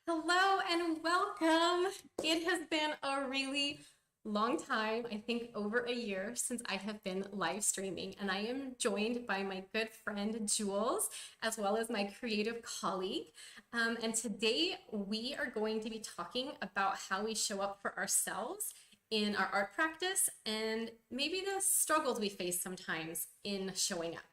Hello and welcome. It has been a really long time, I think over a year since I have been live streaming, and I am joined by my good friend Jules, as well as my creative colleague. And today we are going to be talking about how we show up for ourselves in our art practice and maybe the struggles we face sometimes in showing up.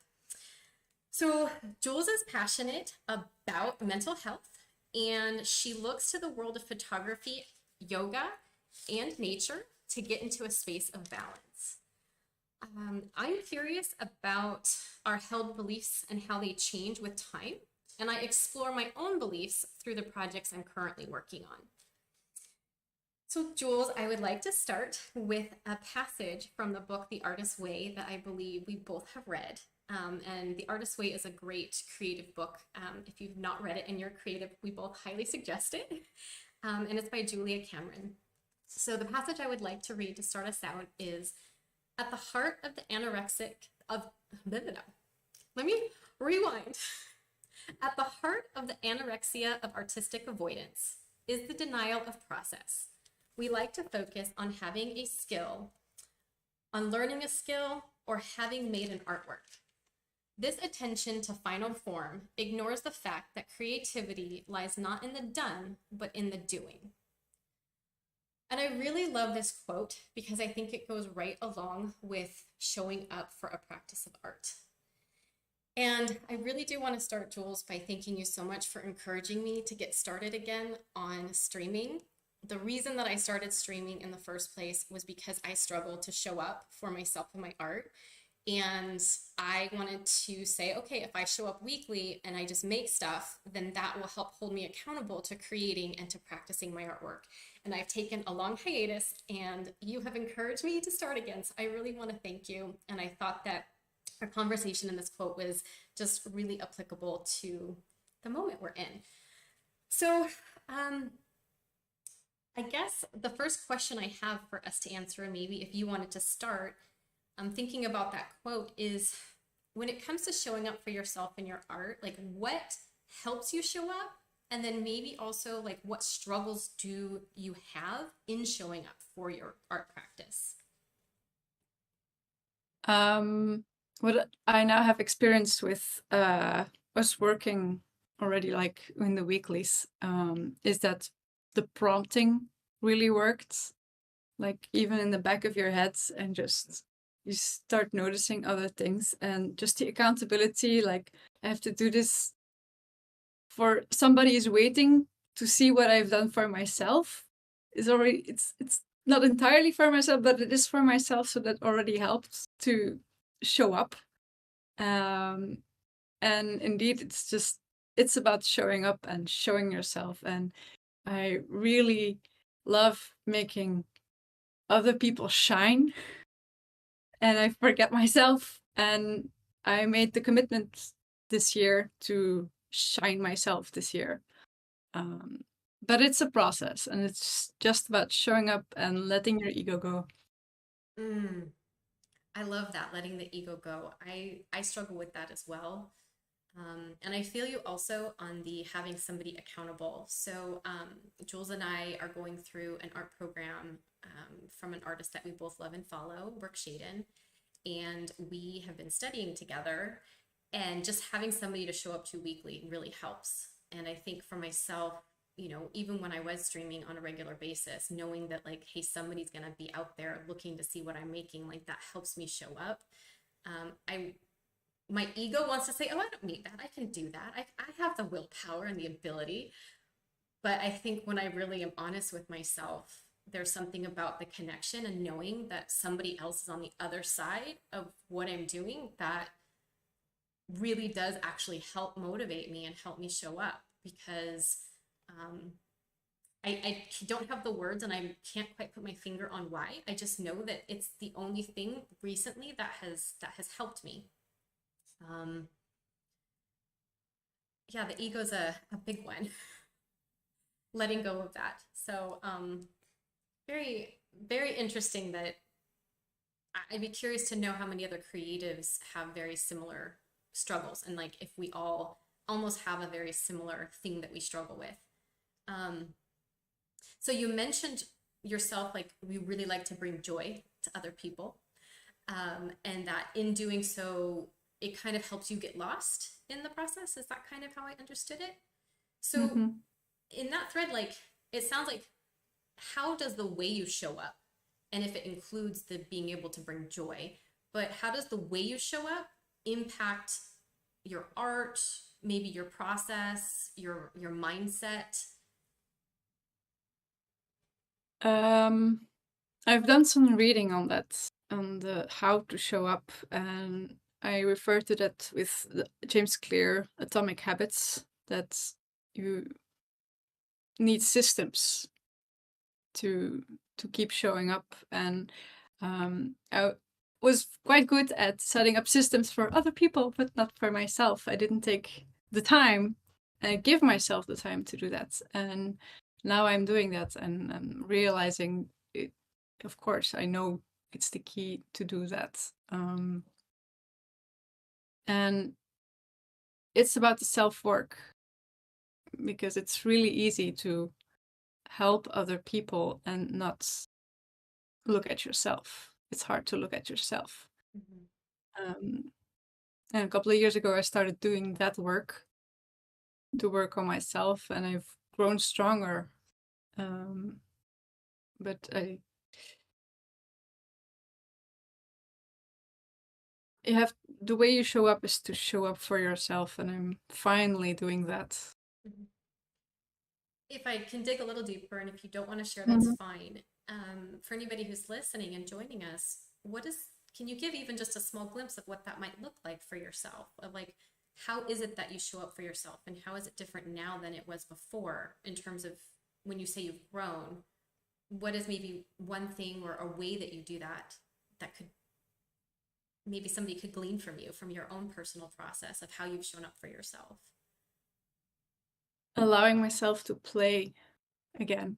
So, Jules is passionate about mental health and she looks to the world of photography, yoga, and nature to get into a space of balance. I'm curious about our held beliefs and how they change with time, and I explore my own beliefs through the projects I'm currently working on. So, Jules, I would like to start with a passage from the book The Artist's Way that I believe we both have read. And The Artist's Way is a great creative book. If you've not read it and you're creative, we both highly suggest it. And it's by Julia Cameron. So, the passage I would like to read to start us out is at the heart of the anorexic of. Let me rewind. At the heart of the anorexia of artistic avoidance is the denial of process. We like to focus on having a skill, on learning a skill, or having made an artwork. This attention to final form ignores the fact that creativity lies not in the done, but in the doing. And I really love this quote because I think it goes right along with showing up for a practice of art. And I really do want to start, Jules, by thanking you so much for encouraging me to get started again on streaming. The reason that I started streaming in the first place was because I struggled to show up for myself and my art. And I wanted to say, okay, if I show up weekly and I just make stuff, then that will help hold me accountable to creating and to practicing my artwork. And I've taken a long hiatus and you have encouraged me to start again. So I really want to thank you. And I thought that our conversation in this quote was just really applicable to the moment we're in. So, I guess the first question I have for us to answer, and maybe if you wanted to start, thinking about that quote is when it comes to showing up for yourself in your art, like what helps you show up? And then maybe also like what struggles do you have in showing up for your art practice? What I now have experienced with us working already like in the weeklies is that the prompting really worked. Like even in the back of your head, and just you start noticing other things, and just the accountability. Like I have to do this for somebody is waiting to see what I've done for myself. Is already it's not entirely for myself, but it is for myself. So that already helps to show up. And indeed, it's about showing up and showing yourself. And I really love making other people shine, and I forget myself. And I made the commitment this year to shine myself this year. But it's a process, and it's just about showing up and letting your ego go. Mm, I love that, letting the ego go. I struggle with that as well. And I feel you also on the having somebody accountable. So Jules and I are going through an art program from an artist that we both love and follow, Brooke Shaden, and we have been studying together. And just having somebody to show up to weekly really helps. And I think for myself, even when I was streaming on a regular basis, knowing that like, hey, somebody's gonna be out there looking to see what I'm making, like that helps me show up. I My ego wants to say, oh, I don't need that. I can do that. I have the willpower and the ability. But I think when I really am honest with myself, there's something about the connection and knowing that somebody else is on the other side of what I'm doing that really does actually help motivate me and help me show up because um, I don't have the words and I can't quite put my finger on why. I just know that it's the only thing recently that has helped me. Um, yeah, the ego's a big one. Letting go of that. So very, very interesting that I'd be curious to know how many other creatives have very similar struggles and like if we all almost have a very similar thing that we struggle with. So you mentioned yourself, like we really like to bring joy to other people, and that in doing so, it kind of helps you get lost in the process. Is that kind of how I understood it? So Mm-hmm. in that thread, like it sounds like how does the way you show up, and if it includes the being able to bring joy, but how does the way you show up impact your art, maybe your process, your mindset? I've done some reading on that, on the how to show up, and I refer to that with James Clear, Atomic Habits, that you need systems to keep showing up. And I was quite good at setting up systems for other people, but not for myself. I didn't take the time and give myself the time to do that. And now I'm doing that, and I'm realizing it. Of course, I know it's the key to do that. And it's about the self work, because it's really easy to help other people and not look at yourself. It's hard to look at yourself. Mhm. Um, and a couple of years ago, I started doing that work to work on myself, and I've grown stronger. But you have the way you show up is to show up for yourself, and I'm finally doing that. Mhm. If I can dig a little deeper, and if you don't want to share, that's Mhm. fine. For anybody who's listening and joining us, can you give even just a small glimpse of what that might look like for yourself? Of like, how is it that you show up for yourself, and how is it different now than it was before in terms of when you say you've grown? What is maybe one thing or a way that you do that that could maybe somebody could glean from you from your own personal process of how you've shown up for yourself? Allowing myself to play again.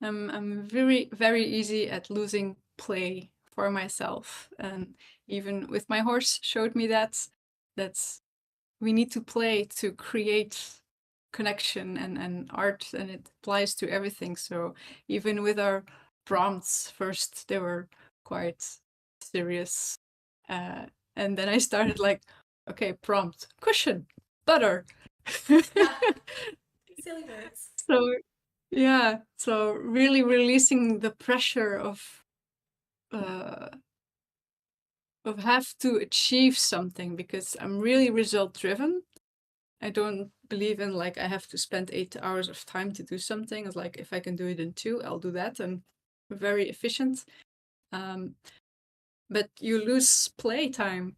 I'm very, very easy at losing play for myself. And even with my horse showed me that we need to play to create connection and art, and it applies to everything. So even with our prompts, first they were quite serious. Uh, and then I started like, okay, prompt, cushion, butter. Yeah, silly words. So yeah, so really releasing the pressure uh, of have to achieve something, because I'm really result driven. I don't believe in like I have to spend 8 hours of time to do something. It's like if I can do it in two, I'll do that. And very efficient. Um, but you lose playtime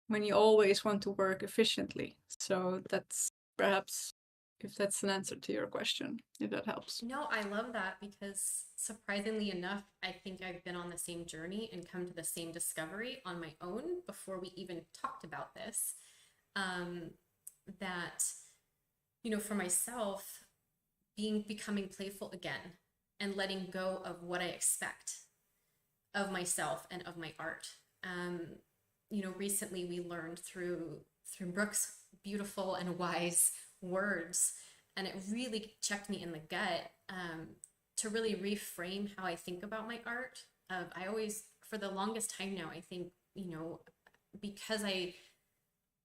when you always want to work efficiently. So that's perhaps, if that's an answer to your question, if that helps. No, I love that because surprisingly enough, I think I've been on the same journey and come to the same discovery on my own before we even talked about this. Um, that, for myself, becoming playful again and letting go of what I expect of myself and of my art. Um, recently we learned through Brooke's beautiful and wise words, and it really checked me in the gut, to really reframe how I think about my art. I always, for the longest time now, I think, because I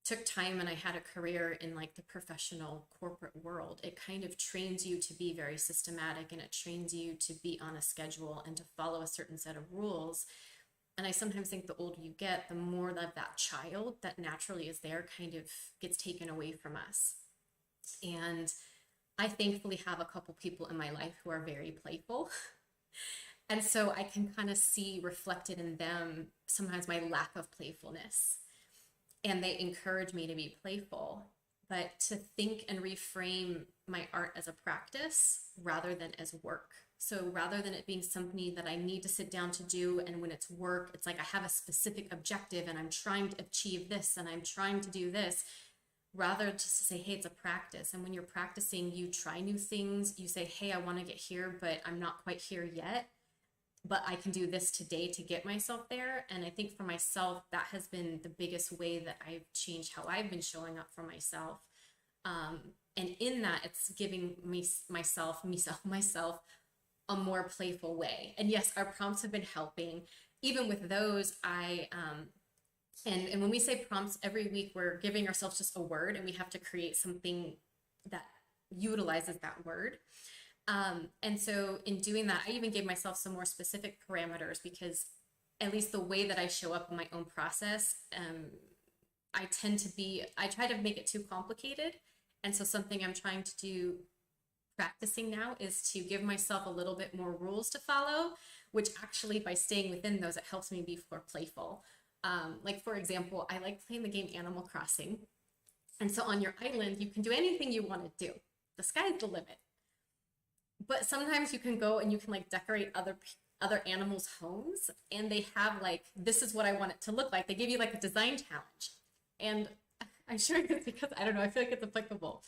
took time and I had a career in like the professional corporate world, it kind of trains you to be very systematic, and it trains you to be on a schedule and to follow a certain set of rules. And I sometimes think the older you get, the more of that child that naturally is there kind of gets taken away from us. And I thankfully have a couple people in my life who are very playful. And so I can kind of see reflected in them sometimes my lack of playfulness. And they encourage me to be playful, but to think and reframe my art as a practice rather than as work. So rather than it being something that I need to sit down to do, and when it's work, it's like I have a specific objective and I'm trying to achieve this and I'm trying to do this, rather just to say, hey, it's a practice. And when you're practicing, you try new things. You say, hey, I want to get here, but I'm not quite here yet, but I can do this today to get myself there. And I think for myself, that has been the biggest way that I've changed how I've been showing up for myself. And in that, it's giving myself a more playful way. And yes, our prompts have been helping. Even with those, and when we say prompts, every week we're giving ourselves just a word, and we have to create something that utilizes that word. And so in doing that, I even gave myself some more specific parameters, because at least the way that I show up in my own process, I try to make it too complicated. And so something I'm trying to do, practicing now, is to give myself a little bit more rules to follow, which actually, by staying within those, it helps me be more playful. Like, for example, I like playing the game Animal Crossing. And so on your island, you can do anything you want to do. The sky's the limit. But sometimes you can go and you can like decorate other animals' homes, and they have like, this is what I want it to look like. They give you like a design challenge. And I'm sure it's because, I don't know, I feel like it's applicable.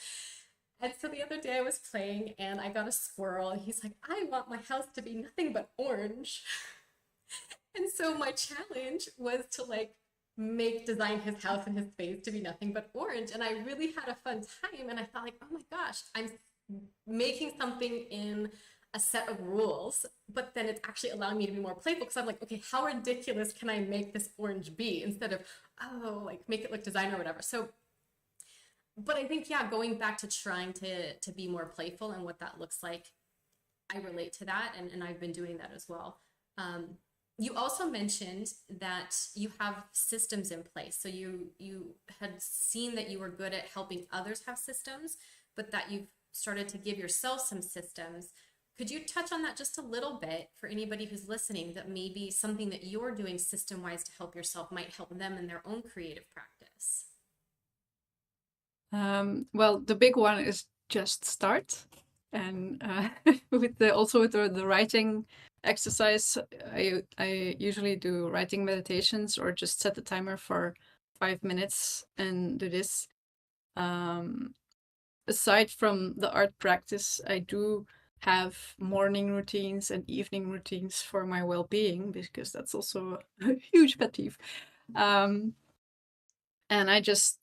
And so the other day I was playing and I got a squirrel, and he's like, I want my house to be nothing but orange. And so my challenge was to like design his house and his space to be nothing but orange. And I really had a fun time. And I thought like, oh my gosh, I'm making something in a set of rules, but then it's actually allowing me to be more playful, because I'm like, okay, how ridiculous can I make this orange be, instead of, oh, like make it look designer or whatever. So, but I think, yeah, going back to trying to be more playful and what that looks like, I relate to that, and I've been doing that as well. You also mentioned that you have systems in place. So you had seen that you were good at helping others have systems, but that you've started to give yourself some systems. Could you touch on that just a little bit for anybody who's listening, that maybe something that you're doing system-wise to help yourself might help them in their own creative practice? Well, the big one is just start. And with the writing exercise, I usually do writing meditations, or just set the timer for 5 minutes and do this. Aside from the art practice, I do have morning routines and evening routines for my well-being, because that's also a huge pet peeve. And I just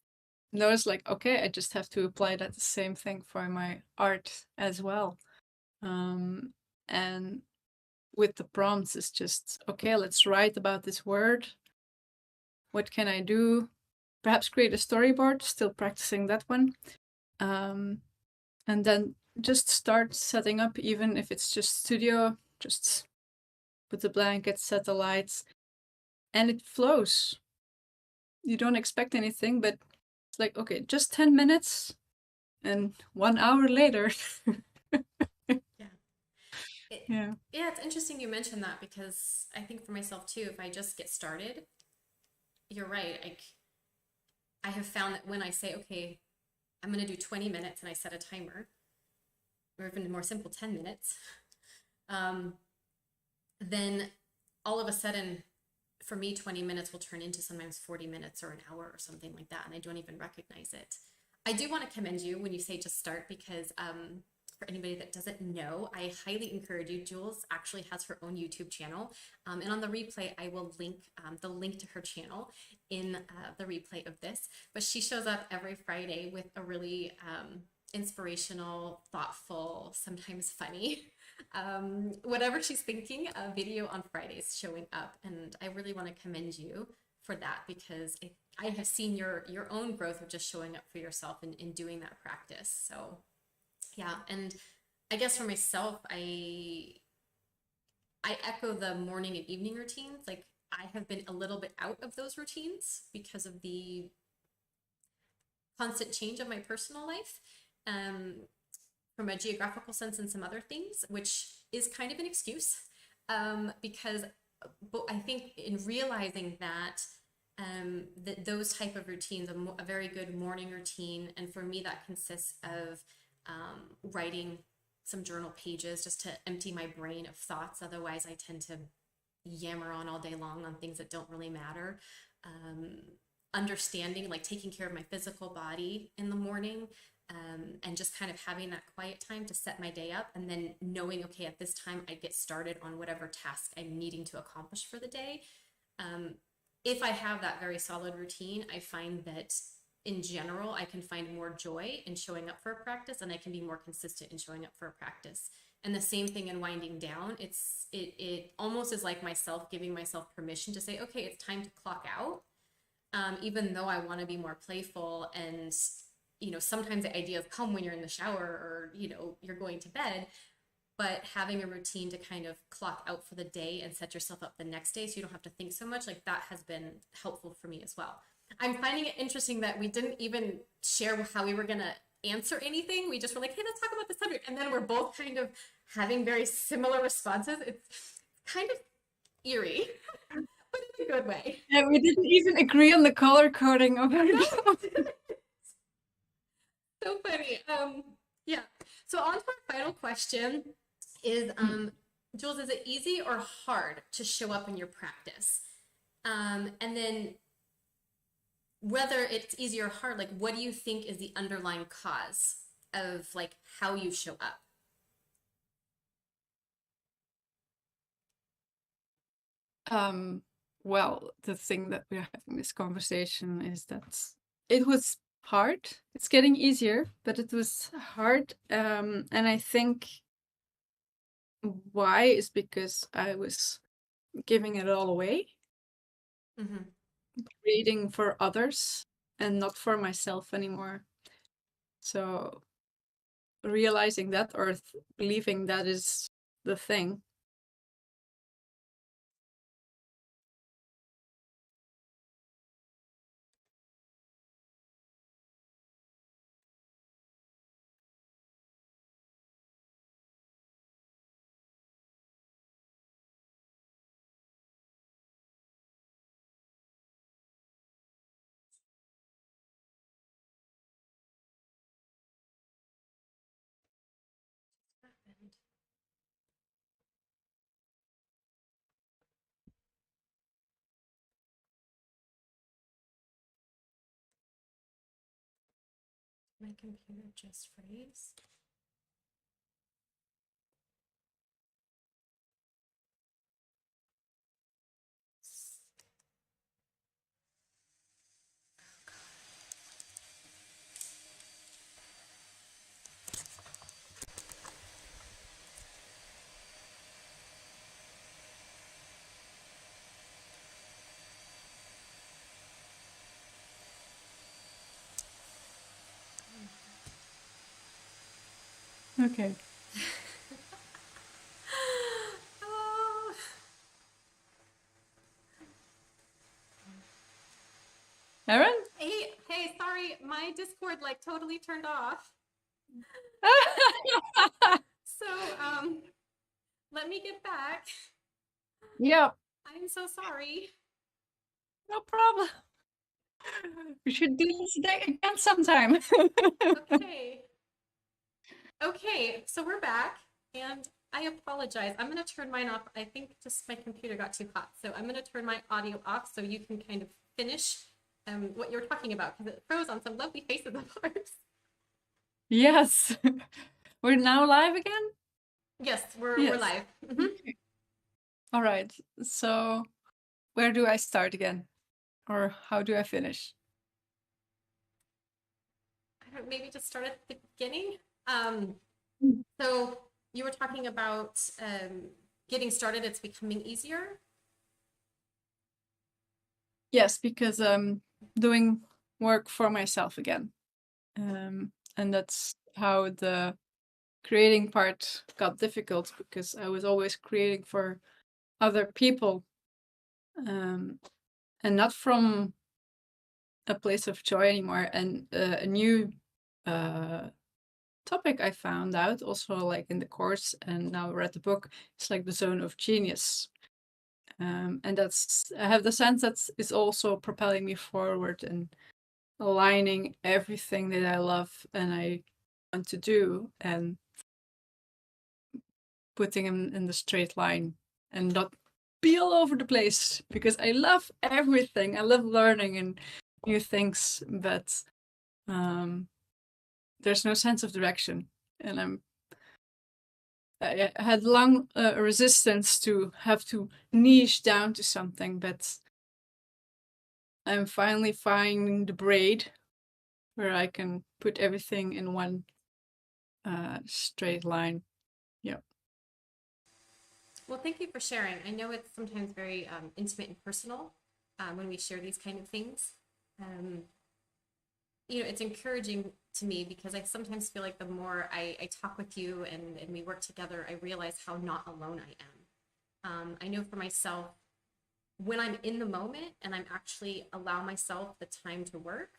noticed, like, okay, I just have to apply that the same thing for my art as well. And with the prompts, it's just, okay, let's write about this word. What can I do? Perhaps create a storyboard, still practicing that one. And then just start setting up, even if it's just studio, just put the blankets, set the lights, and it flows. You don't expect anything, but it's like, okay, just 10 minutes, and 1 hour later. Yeah. Yeah. Yeah, it's interesting you mentioned that, because I think for myself too, if I just get started, you're right. I have found that when I say, okay, I'm going to do 20 minutes, and I set a timer, or even more simple, 10 minutes, then all of a sudden, for me, 20 minutes will turn into sometimes 40 minutes or an hour or something like that, and I don't even recognize it. I do want to commend you when you say just start, because for anybody that doesn't know, I highly encourage you. Jules actually has her own YouTube channel, and on the replay, I will link the link to her channel in the replay of this. But she shows up every Friday with a really inspirational, thoughtful, sometimes funny, whatever she's thinking, a video on Fridays showing up. And I really want to commend you for that, because I have seen your own growth of just showing up for yourself and in doing that practice. So yeah. And I guess for myself, I echo the morning and evening routines. Like, I have been a little bit out of those routines because of the constant change of my personal life, from a geographical sense and some other things, which is kind of an excuse, because but I think in realizing that, that those type of routines, a very good morning routine, and for me that consists of writing some journal pages just to empty my brain of thoughts. Otherwise, I tend to yammer on all day long on things that don't really matter. Understanding, like taking care of my physical body in the morning, and just kind of having that quiet time to set my day up, and then knowing, okay, at this time I get started on whatever task I'm needing to accomplish for the day. If I have that very solid routine, I find that in general, I can find more joy in showing up for a practice, and I can be more consistent in showing up for a practice. And the same thing in winding down. It almost is like myself giving myself permission to say, okay, it's time to clock out. Even though I want to be more playful, and sometimes the ideas come when you're in the shower, or you're going to bed, but having a routine to kind of clock out for the day and set yourself up the next day so you don't have to think so much, like that has been helpful for me as well. I'm finding it interesting that we didn't even share how we were going to answer anything. We just were like, hey, let's talk about the subject. And then we're both kind of having very similar responses. It's kind of eerie, but in a good way. Yeah, we didn't even agree on the color coding of our So funny. Yeah. So on to our final question is, Jules, is it easy or hard to show up in your practice? And then whether it's easy or hard, like what do you think is the underlying cause of like how you show up? Well, the thing that we're having this conversation is that it was hard. It's getting easier, but it was hard. And I think why is because I was giving it all away, creating for others and not for myself anymore. So realizing that, or believing that is the thing. My computer just froze. Okay. Oh. Erin? Hey, sorry, my Discord like totally turned off. So, let me get back. Yeah, I'm so sorry. no problem. We should do this again sometime. Okay. Okay, so we're back, and I apologize. I'm going to turn mine off. I think just my computer got too hot, so I'm going to turn my audio off so you can kind of finish what you were talking about, because it froze on some lovely faces of ours. Yes. We're now live again? Yes, we're Yes. live. Okay. All right. So where do I start again? Or how do I finish? I don't, maybe just start at the beginning. Mm. So you were talking about getting started, it's becoming easier. Yes, because I'm doing work for myself again. And that's how the creating part got difficult, because I was always creating for other people, and not from a place of joy anymore. And a new topic I found out also, like in the course, and now read the book, it's like the zone of genius. And that's, I have the sense that it's also propelling me forward and aligning everything that I love and I want to do, and putting them in the straight line and not be all over the place, because I love everything. I love learning and new things, but there's no sense of direction. And I had long resistance to have to niche down to something, but I'm finally finding the braid where I can put everything in one straight line. Yeah. Well, thank you for sharing. I know it's sometimes very intimate and personal when we share these kind of things. Um, it's encouraging to me because I sometimes feel like the more I talk with you and we work together, I realize how not alone I am. I know for myself, when I'm in the moment and I'm actually allow myself the time to work,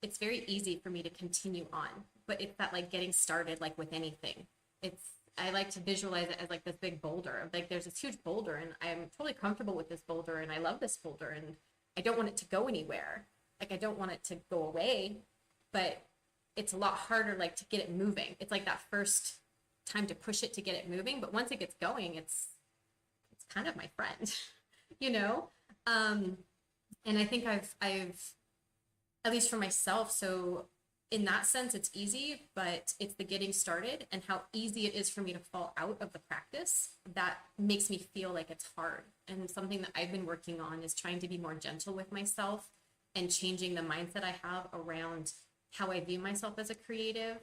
it's very easy for me to continue on. But it's that like getting started, like with anything. I like to visualize it as like this big boulder. Like there's this huge boulder and I'm totally comfortable with this boulder and I love this boulder and I don't want it to go anywhere. Like I don't want it to go away, but it's a lot harder like to get it moving. It's like that first time to push it to get it moving, but once it gets going, it's kind of my friend, you know? And I think I've at least for myself, so in that sense it's easy, but it's the getting started and how easy it is for me to fall out of the practice that makes me feel like it's hard. And something that I've been working on is trying to be more gentle with myself and changing the mindset I have around how I view myself as a creative,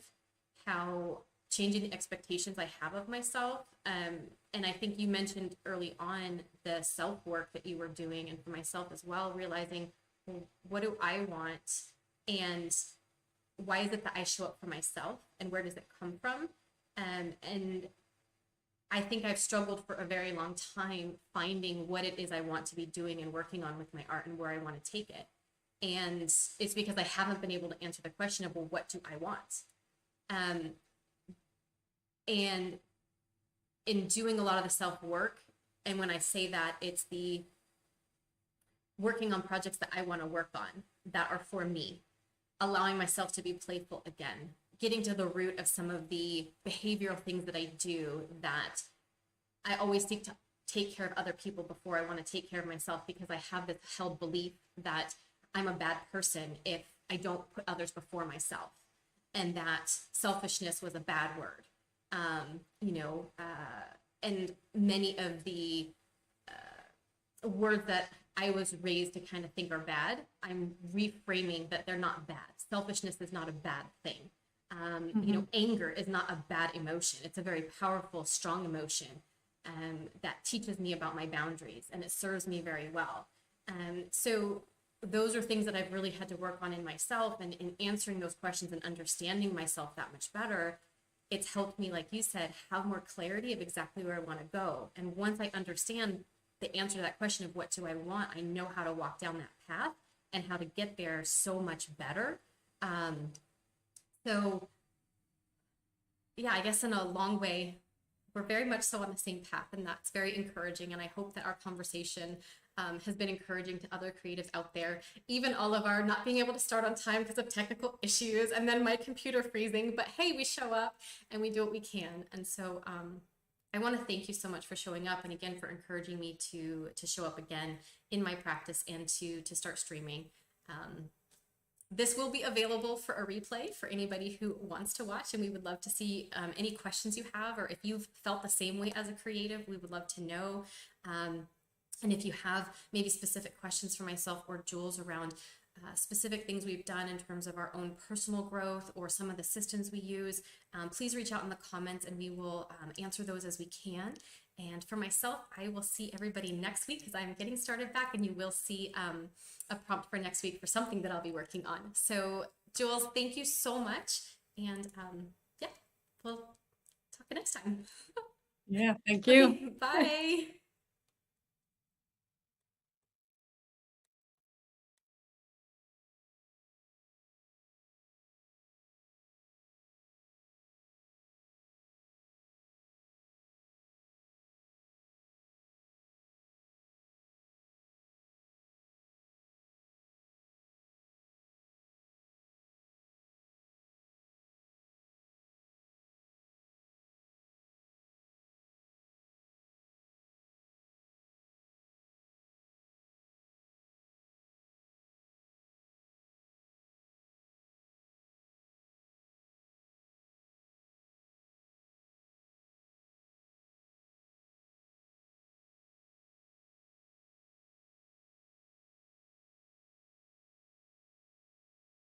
how changing the expectations I have of myself. And I think you mentioned early on the self-work that you were doing, and for myself as well, realizing, well, what do I want? And why is it that I show up for myself? And where does it come from? And I think I've struggled for a very long time finding what it is I want to be doing and working on with my art and where I want to take it. And it's because I haven't been able to answer the question of, well, what do I want? And in doing a lot of the self-work, and when I say that, it's the working on projects that I want to work on that are for me, allowing myself to be playful again, getting to the root of some of the behavioral things that I do that I always seek to take care of other people before I want to take care of myself, because I have this held belief that I'm a bad person if I don't put others before myself, and that selfishness was a bad word. And many of the words that I was raised to kind of think are bad, I'm reframing that they're not bad. Selfishness is not a bad thing. Anger is not a bad emotion. It's a very powerful, strong emotion that teaches me about my boundaries, and it serves me very well. So those are things that I've really had to work on in myself, and in answering those questions and understanding myself that much better, it's helped me, like you said, have more clarity of exactly where I want to go. And once I understand the answer to that question of what do I want, I know how to walk down that path and how to get there so much better. So yeah, I guess in a long way, we're very much so on the same path, and that's very encouraging. And I hope that our conversation has been encouraging to other creatives out there, even all of our not being able to start on time because of technical issues and then my computer freezing, but hey, we show up and we do what we can. And so I want to thank you so much for showing up, and again for encouraging me to show up again in my practice and to start streaming. This will be available for a replay for anybody who wants to watch, and we would love to see any questions you have, or if you've felt the same way as a creative, we would love to know. And if you have maybe specific questions for myself or Jules around specific things we've done in terms of our own personal growth or some of the systems we use, please reach out in the comments and we will answer those as we can. And for myself, I will see everybody next week because I'm getting started back, and you will see a prompt for next week for something that I'll be working on. So Jules, thank you so much. And yeah, we'll talk next time. Yeah, thank you. Okay, bye.